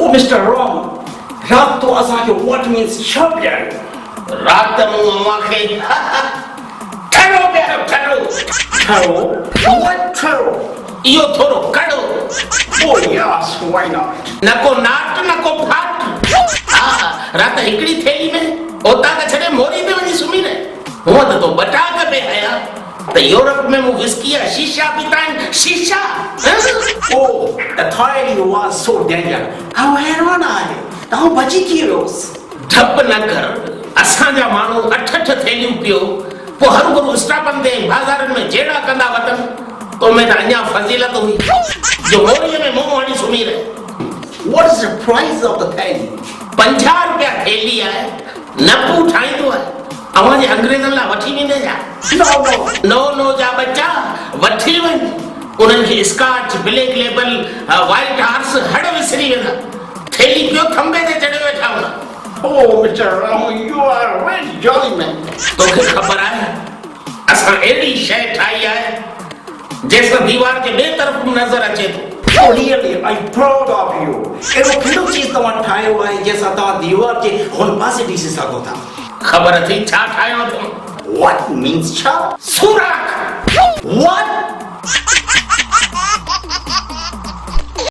Oh, Mr. Ram, रात तो असा के what means शब्द है। रात मुआ के ठहरो बेटा ठहरो। ठहरो? What ठहरो? यो थोरो कड़ो। Oh yes, why not? नको नाट नको फाट। रात हिकड़ी थेली में ओता का छड़े मोरी पे वनी सुमी रहे। हुआ तो बटा के पे आया। तो यूरोप में मु विस्की या शीशा पीता है शीशा। Oh, the Thailand was so dangerous. How हैरान आए? ताऊ बची किरोस। ठप न कर। असांजा मानो अठ थेलियों पियो। पो हर गुरु स्टापन दे बाजार में जेड़ा कंदा वतन। तो मैं अन्या फजीलत हुई। जो मोरी में मुंह वाली सुमी रहे। What is the price of the theli? 50 रुपया थेली है। नपू ठाई तो है। अवाजे अंग्रेजन ला वठी वेंदे जा। नो जा बच्चा वठी वन। उन्हनि खे scotch black label white horse हड़ विसरी वेंदा। थेली पियो खंबे ते चढ़े वेठा हुआ। Oh, Mr. Ram, you are a very jolly man. तोखे ख़बर आहे असां एड़ी शय ठाई आहे जैसा दीवार के बे तरफ नजर अचे तो। Oh, really, I'm proud of you. एरो केड़ो चीज तव्हां ठाहियो आहे जैसा तव्हां दीवार के हुन पासे ॾिसी सघो था। ख़बर थी छा ठाहियो तुम? What means छा? सुराख। What?